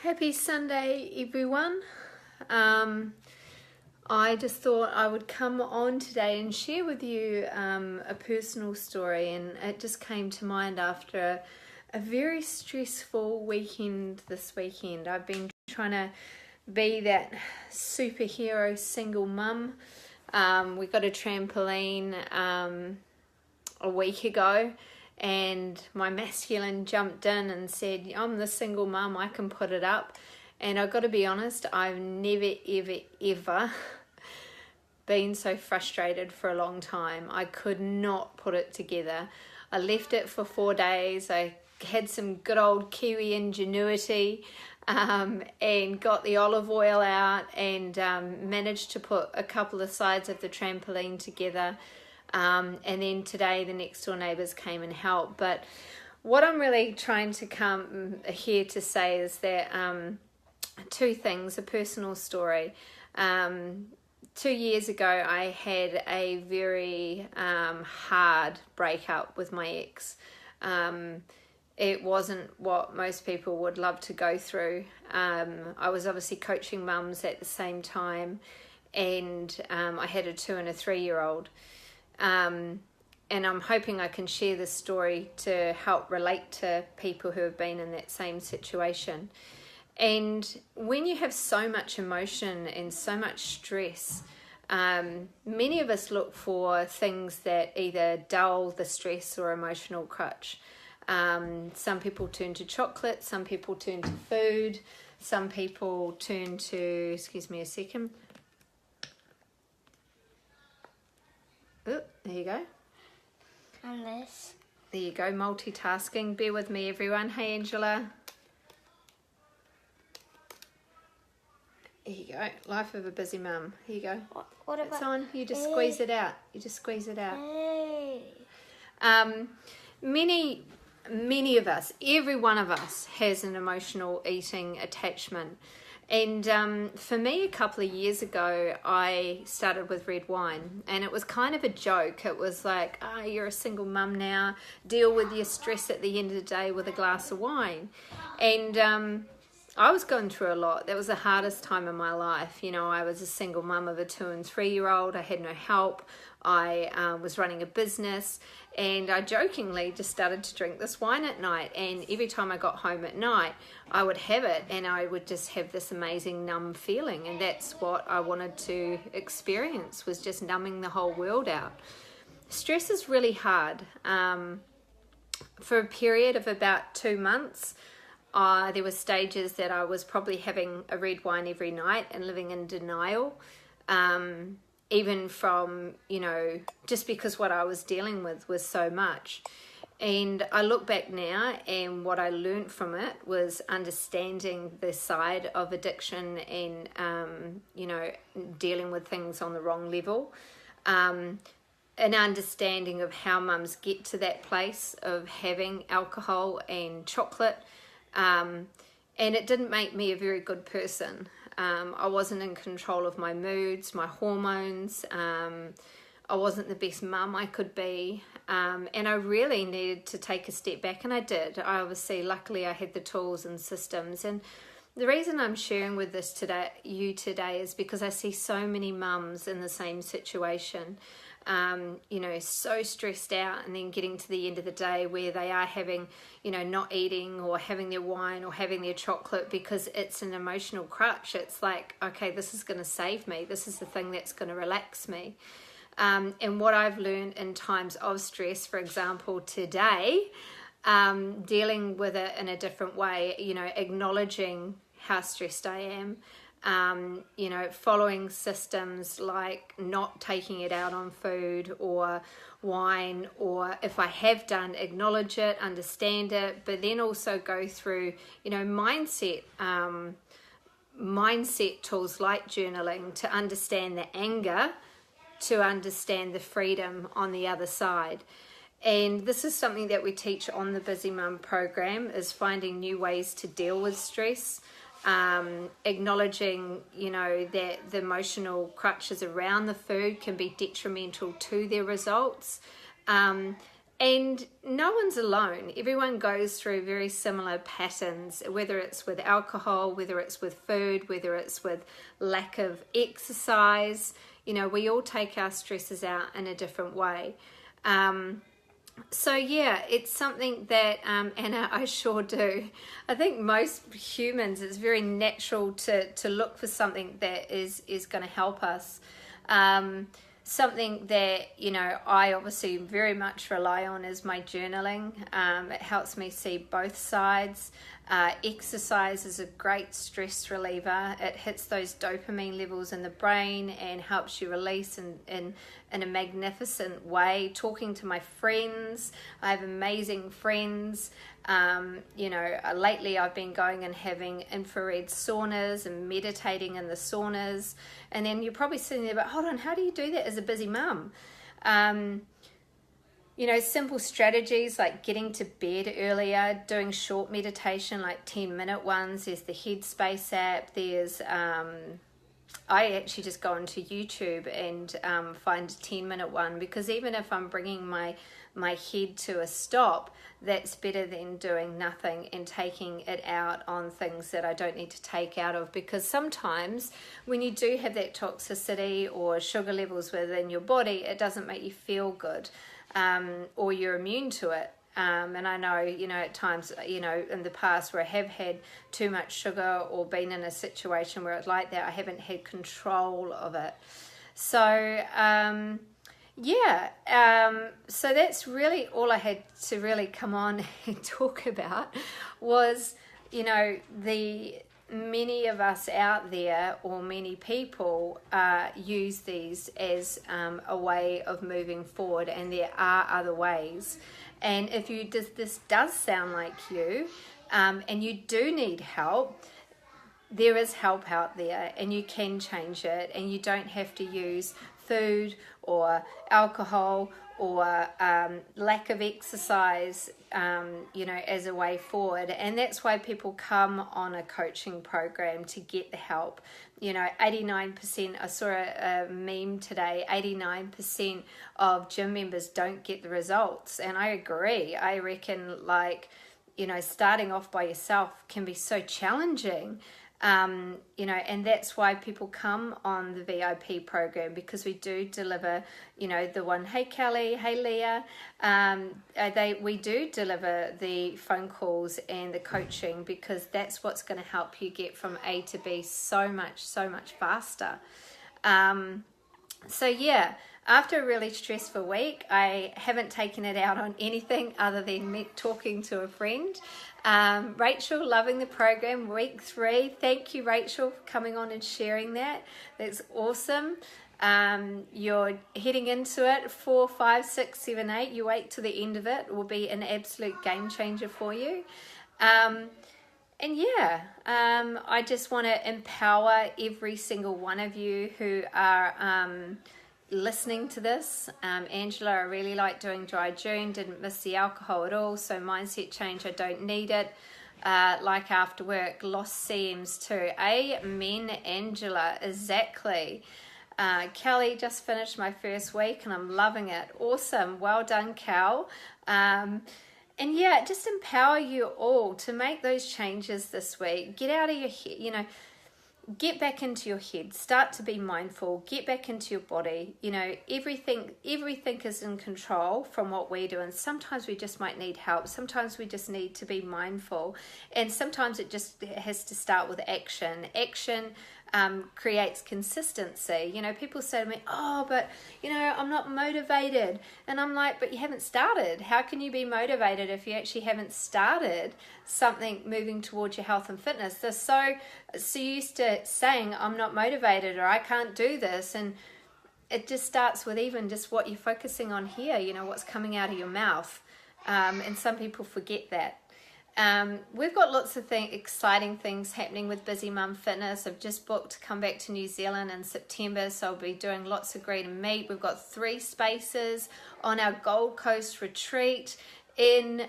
Happy Sunday, everyone. I just thought I would come on today and share with you a personal story, and it just came to mind after a very stressful weekend this weekend. I've been trying to be that superhero single mum. We got a trampoline a week ago, and my masculine jumped in and said, I'm the single mum, I can put it up. And I've got to be honest, I've never ever been so frustrated for a long time. I could not put it together. I left it for 4 days. I had some good old Kiwi ingenuity and got the olive oil out and managed to put a couple of sides of the trampoline together. And then today the next door neighbours came and helped. But what I'm really trying to come here to say is that two things, a personal story. 2 years ago I had a very hard breakup with my ex. It wasn't what most people would love to go through. I was obviously coaching mums at the same time, and I had a 2 and a 3-year-old. And I'm hoping I can share this story to help relate to people who have been in that same situation. And when you have so much emotion and so much stress, many of us look for things that either dull the stress or emotional crutch. Some people turn to chocolate, some people turn to food, some people turn to, excuse me a second. Oh, there you go. And this. There you go, multitasking. Bear with me, everyone. Hey, Angela. Here you go. Life of a busy mum. Here you go. What about? It's on. You just squeeze it out. You just squeeze it out. Hey. Many of us, every one of us, has an emotional eating attachment. And for me, a couple of years ago, I started with red wine, and it was kind of a joke. It was like, you're a single mum now, deal with your stress at the end of the day with a glass of wine. And I was going through a lot. That was the hardest time in my life. You know, I was a single mum of a 2 and 3-year-old. I had no help. I was running a business, and I jokingly just started to drink this wine at night. And every time I got home at night, I would have it, and I would just have this amazing numb feeling. And that's what I wanted to experience, was just numbing the whole world out. Stress is really hard. For a period of about 2 months, there were stages that I was probably having a red wine every night and living in denial. Even from, just because what I was dealing with was so much. And I look back now, and what I learned from it was understanding the side of addiction and, dealing with things on the wrong level. An understanding of how mums get to that place of having alcohol and chocolate. And it didn't make me a very good person. I wasn't in control of my moods, my hormones. I wasn't the best mum I could be. And I really needed to take a step back, and I did. Luckily, I had the tools and systems. And the reason I'm sharing with this today is because I see so many mums in the same situation. So stressed out, and then getting to the end of the day where they are having, not eating or having their wine or having their chocolate because it's an emotional crutch. It's like, okay, this is going to save me. This is the thing that's going to relax me. And what I've learned in times of stress, for example, today, dealing with it in a different way, acknowledging how stressed I am. Following systems like not taking it out on food or wine, or if I have done, acknowledge it, understand it, but then also go through, mindset tools like journaling to understand the anger, to understand the freedom on the other side. And this is something that we teach on the Busy Mum program, is finding new ways to deal with stress. Acknowledging, that the emotional crutches around the food can be detrimental to their results. And no one's alone. Everyone goes through very similar patterns, whether it's with alcohol, whether it's with food, whether it's with lack of exercise. You know, we all take our stresses out in a different way. So yeah, it's something that, Anna, I sure do. I think most humans, it's very natural to look for something that is going to help us. Something that, you know, I obviously very much rely on is my journaling. It helps me see both sides. Exercise is a great stress reliever. It hits those dopamine levels in the brain and helps you release in a magnificent way. Talking to my friends, I have amazing friends. You know, lately I've been going and having infrared saunas and meditating in the saunas. And then you're probably sitting there, but hold on, how do you do that as a busy mum? You know, simple strategies like getting to bed earlier, doing short meditation like 10-minute ones. There's the Headspace app. There's, I actually just go onto YouTube and find a 10-minute one, because even if I'm bringing my head to a stop, that's better than doing nothing and taking it out on things that I don't need to take out of. Because sometimes when you do have that toxicity or sugar levels within your body, it doesn't make you feel good. Or you're immune to it. And I know, you know, at times, you know, in the past where I have had too much sugar or been in a situation where it's like that, I haven't had control of it. So, so that's really all I had to really come on and talk about was, you know, many of us out there, or many people, use these as a way of moving forward, and there are other ways. And if this does sound like you, and you do need help, there is help out there, and you can change it, and you don't have to use food or alcohol or lack of exercise, you know, as a way forward. And that's why people come on a coaching program to get the help. You know, 89%, I saw a meme today, 89% of gym members don't get the results. And I agree. I reckon, like, you know, starting off by yourself can be so challenging. You know, and that's why people come on the VIP program, because we do deliver, you know, the one, hey Kelly, hey Leah, we do deliver the phone calls and the coaching, because that's what's going to help you get from A to B so much faster. So yeah, after a really stressful week, I haven't taken it out on anything other than me talking to a friend. Rachel, loving the program, week 3. Thank you, Rachel, for coming on and sharing that. That's awesome. You're heading into it, 4, 5, 6, 7, 8. You wait to the end of it. It will be an absolute game changer for you. And yeah, I just want to empower every single one of you who are listening to this. Angela, I really like doing Dry June, didn't miss the alcohol at all, so mindset change, I don't need it. Like after work, lost CMs too. Amen, Angela, exactly. Kelly, just finished my first week and I'm loving it. Awesome, well done, Cal. And yeah, just empower you all to make those changes this week. Get out of your head, you know, get back into your head, start to be mindful, get back into your body. You know, everything is in control from what we do, and sometimes we just might need help. Sometimes we just need to be mindful, and sometimes it just has to start with action. Creates consistency. You know, people say to me, oh, but, you know, I'm not motivated. And I'm like, but you haven't started. How can you be motivated if you actually haven't started something moving towards your health and fitness? They're so used to saying, I'm not motivated, or I can't do this. And it just starts with even just what you're focusing on here, you know, what's coming out of your mouth. And some people forget that. We've got lots of exciting things happening with Busy Mum Fitness. I've just booked to come back to New Zealand in September, so I'll be doing lots of greet and meet. We've got 3 spaces on our Gold Coast retreat in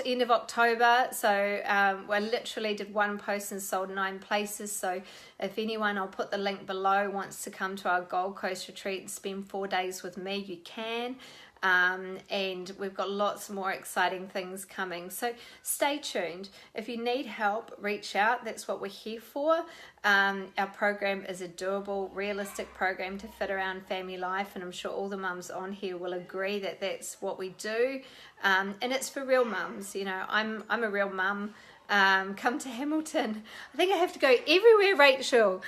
end of October. So I literally did 1 post and sold 9 places. So if anyone, I'll put the link below, wants to come to our Gold Coast retreat and spend 4 days with me, you can. and we've got lots more exciting things coming. So stay tuned. If you need help, reach out. That's what we're here for. Our program is a doable, realistic program to fit around family life, and I'm sure all the mums on here will agree that that's what we do. And it's for real mums. You know, I'm a real mum. Come to Hamilton. I think I have to go everywhere, Rachel.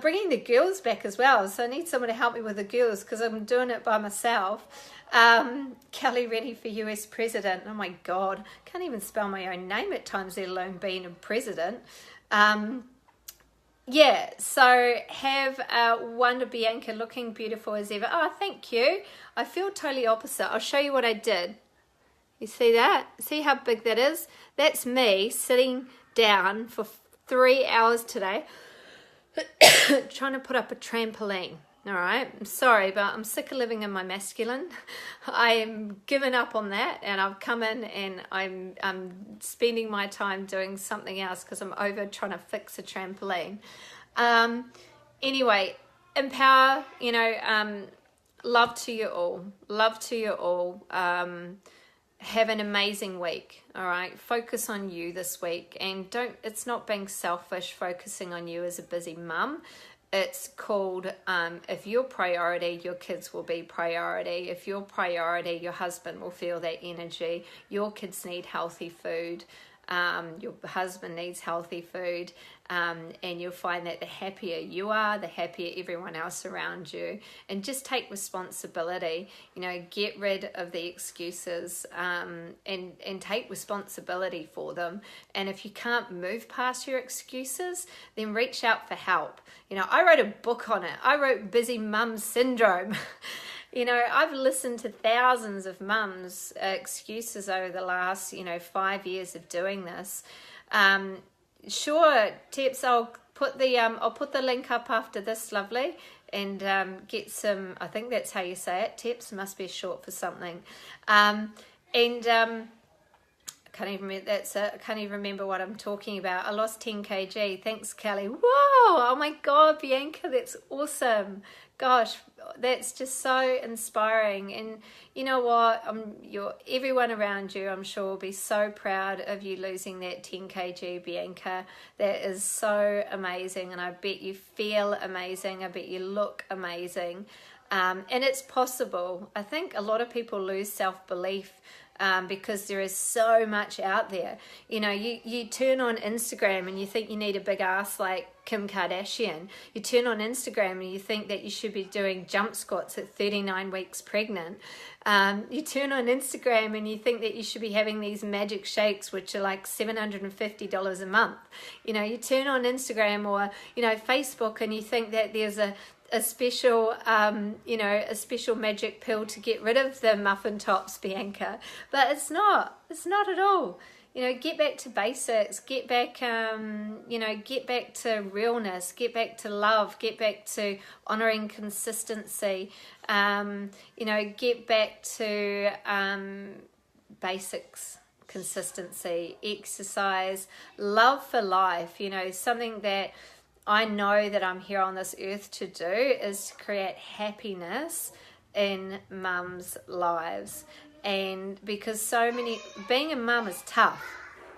Bringing the girls back as well. So I need someone to help me with the girls because I'm doing it by myself. Kelly Rennie for US President. Oh my God. Can't even spell my own name at times, let alone being a president. Yeah, so have Wonder Bianca looking beautiful as ever. Oh, thank you. I feel totally opposite. I'll show you what I did. You see that? See how big that is? That's me sitting down for 3 hours today trying to put up a trampoline. All right, I'm sorry, but I'm sick of living in my masculine. I am giving up on that, and I've come in and I'm spending my time doing something else because I'm over trying to fix a trampoline. Anyway, empower, you know, love to you all. Love to you all. Have an amazing week. All right, focus on you this week, and it's not being selfish focusing on you as a busy mum. It's called if you're priority, your kids will be priority. If you're priority, your husband will feel that energy. Your kids need healthy food. Your husband needs healthy food. And you'll find that the happier you are, the happier everyone else around you. And just take responsibility. You know, get rid of the excuses and take responsibility for them. And if you can't move past your excuses, then reach out for help. You know, I wrote a book on it. I wrote Busy Mum Syndrome. You know, I've listened to thousands of mums' excuses over the last, 5 years of doing this. Sure, Tips, I'll put the link up after this, lovely, and get some, I think that's how you say it, Tips, must be short for something. I can't even remember, that's it. I can't even remember what I'm talking about. I lost 10 kg. Thanks, Kelly. Whoa! Oh my God, Bianca, that's awesome. Gosh, that's just so inspiring. And you know what? Everyone around you, I'm sure, will be so proud of you losing that 10 kg, Bianca. That is so amazing. And I bet you feel amazing. I bet you look amazing. And it's possible. I think a lot of people lose self-belief because there is so much out there. You know, you turn on Instagram and you think you need a big ass like Kim Kardashian. You turn on Instagram and you think that you should be doing jump squats at 39 weeks pregnant. You turn on Instagram and you think that you should be having these magic shakes, which are like $750 a month. You know, you turn on Instagram or, Facebook, and you think that there's a special, a special magic pill to get rid of the muffin tops, Bianca. But it's not at all. Get back to basics, get back to realness, get back to love, get back to honoring consistency, get back to basics, consistency, exercise, love for life, something that I know that I'm here on this earth to do is to create happiness in mums' lives. And because being a mum is tough.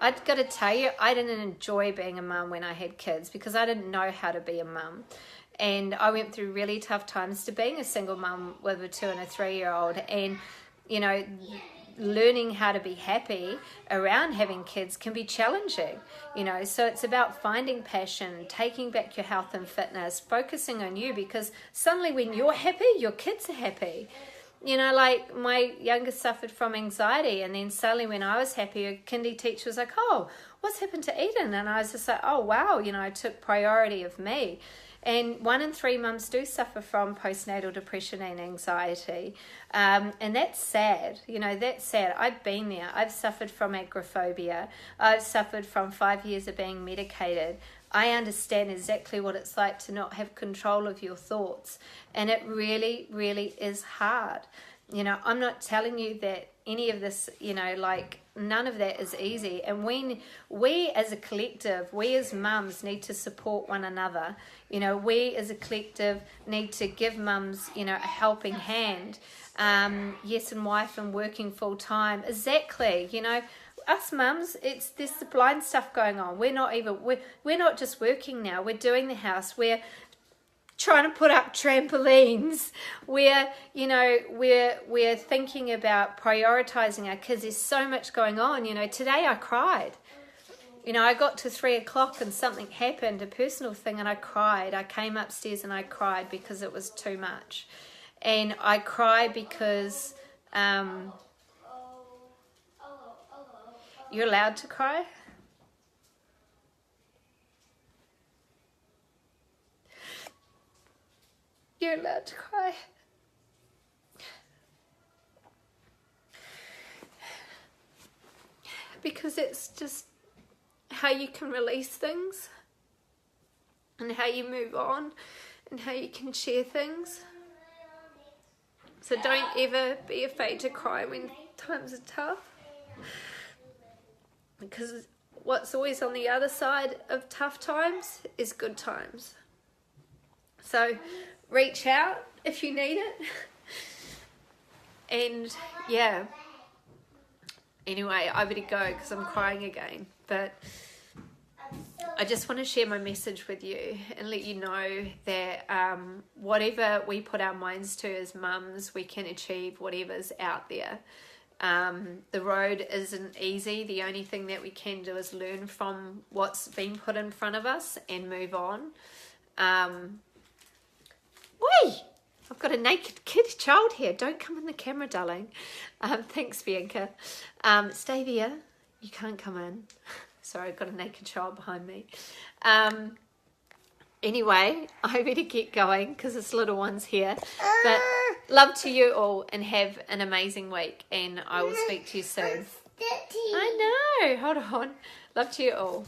I've got to tell you, I didn't enjoy being a mum when I had kids because I didn't know how to be a mum. And I went through really tough times to being a single mum with a 2 and a 3-year-old. And, learning how to be happy around having kids can be challenging, so it's about finding passion, taking back your health and fitness, focusing on you, because suddenly when you're happy, your kids are happy. Like my youngest suffered from anxiety, and then suddenly when I was happy, a kindy teacher was like, oh, what's happened to Eden? And I was just like, oh wow, I took priority of me. And 1 in 3 mums do suffer from postnatal depression and anxiety. And that's sad. That's sad. I've been there. I've suffered from agoraphobia. I've suffered from 5 years of being medicated. I understand exactly what it's like to not have control of your thoughts. And it really, really is hard. I'm not telling you that any of this, none of that is easy. And we as a collective, we as mums need to support one another. You know, we as a collective need to give mums, you know, a helping hand. Yes, and wife and working full time. Exactly. You know, us mums, there's the blind stuff going on. We're not just working now. We're doing the house. We're trying to put up trampolines. We're thinking about prioritizing our kids. There's so much going on. You know, today I cried. You know, I got to 3 o'clock and something happened, a personal thing, and I cried. I came upstairs and I cried because it was too much. And I cried because you're allowed to cry. You're allowed to cry. Because it's just how you can release things and how you move on and how you can share things. So don't ever be afraid to cry when times are tough. Because what's always on the other side of tough times is good times. So reach out if you need it. And yeah. Anyway, I better go because I'm crying again. But I just want to share my message with you and let you know that whatever we put our minds to as mums, we can achieve whatever's out there. The road isn't easy. The only thing that we can do is learn from what's been put in front of us and move on. Wait! I've got a naked child here. Don't come in the camera, darling. Thanks, Bianca. Stay there. You can't come in. Sorry, I've got a naked child behind me. Anyway, I better get going because this little one's here. But love to you all and have an amazing week. And I will speak to you soon. I know. Hold on. Love to you all.